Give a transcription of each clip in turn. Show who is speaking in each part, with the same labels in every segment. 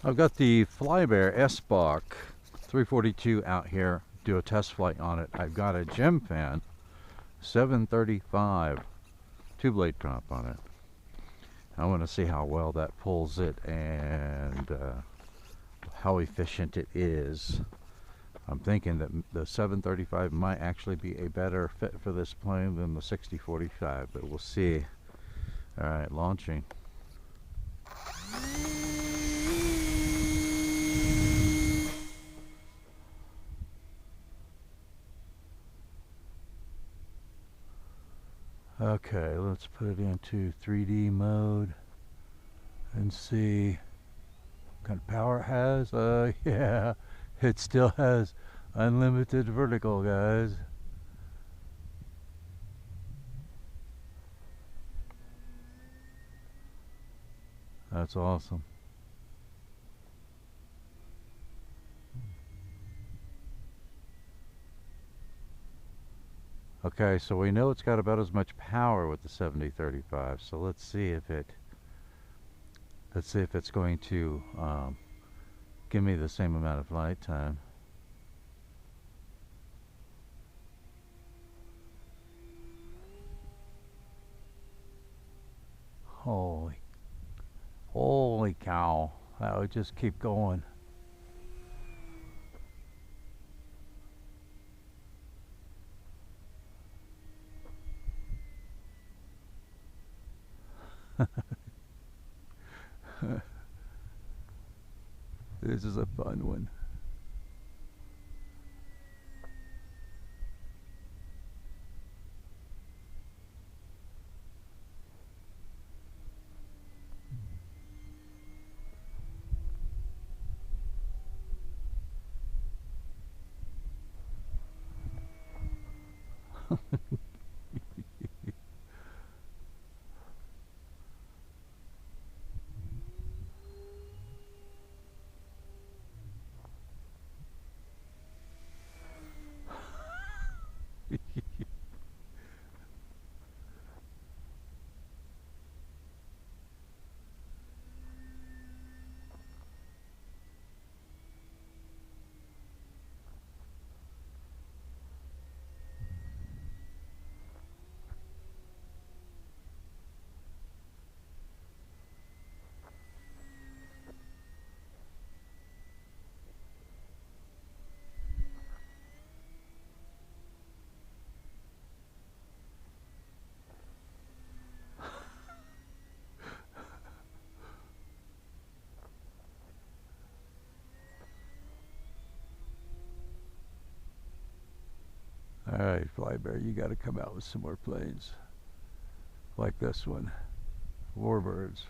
Speaker 1: I've got the FlyBear SBACH 342 out here. Do a test flight on it. I've got a Gemfan 735 two-blade prop on it. I want to see how well that pulls it and how efficient it is. I'm thinking that the 735 might actually be a better fit for this plane than the 6045, but we'll see. All right, launching. Okay, let's put it into 3D mode and see what kind of power it has. Yeah, it still has unlimited vertical, guys. That's awesome. Okay, so we know it's got about as much power with the 7035. So let's see if it's going to give me the same amount of flight time. Holy cow! That would just keep going. This is a fun one. All right, FlyBear, you got to come out with some more planes like this one, Warbirds.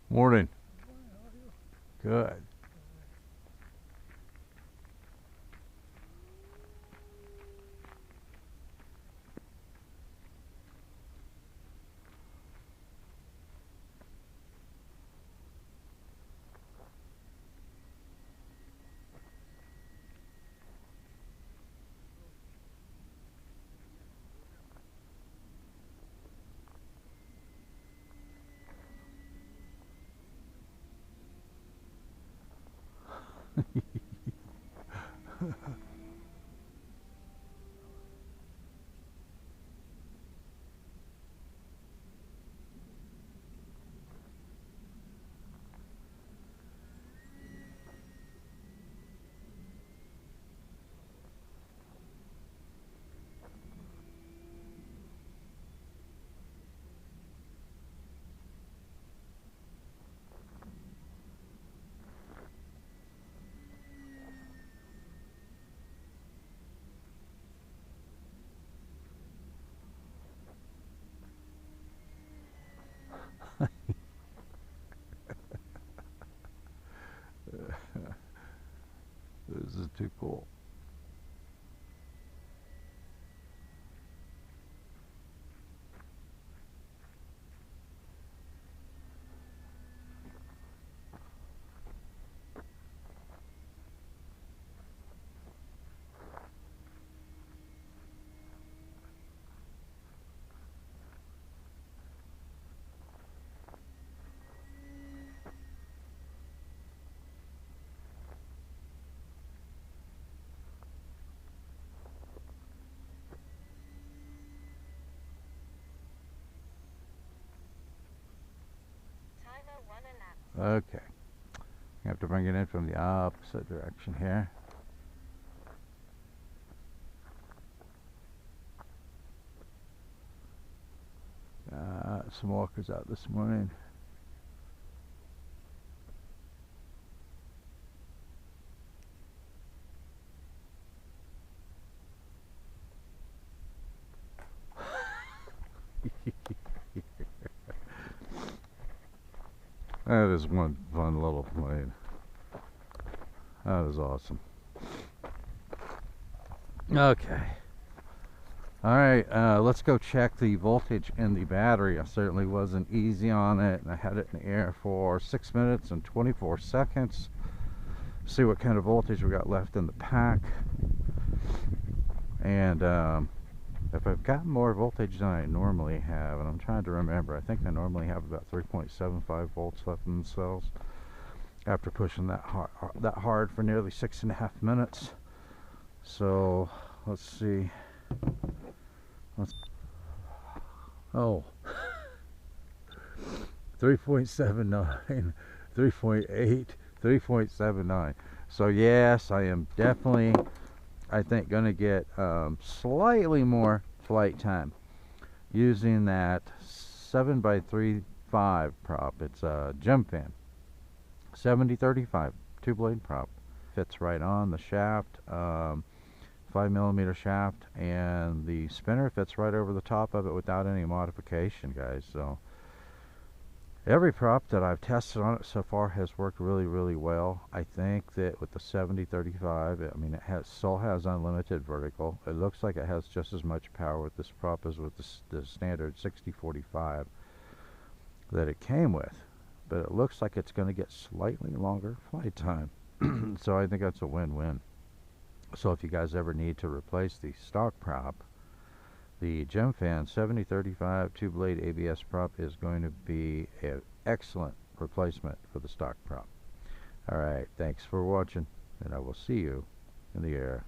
Speaker 1: Morning. Good. This is too cool. Okay, I have to bring it in from the opposite direction here. Some walkers out this morning. That is one fun little plane. That is awesome. Okay. Alright, let's go check the voltage in the battery. I certainly wasn't easy on it, and I had it in the air for 6 minutes and 24 seconds. See what kind of voltage we got left in the pack. And if I've got more voltage than I normally have, and I'm trying to remember, I think I normally have about 3.75 volts left in the cells after pushing that hard for nearly 6.5 minutes. So let's see. Oh, 3.79, 3.8, 3.79. So yes, I am definitely, I think, going to get slightly more flight time using that 7x35 prop. It's a Gemfan 7035 two-blade prop. Fits right on the shaft, 5mm shaft, and the spinner fits right over the top of it without any modification, guys. So every prop that I've tested on it so far has worked really well. I think that with the 7035, I mean, it still has unlimited vertical. It looks like it has just as much power with this prop as with the standard 6045 that it came with, but it looks like it's going to get slightly longer flight time. So I think that's a win-win. So if you guys ever need to replace the stock prop, the Gemfan 7035 two-blade ABS prop is going to be an excellent replacement for the stock prop. Alright, thanks for watching, and I will see you in the air.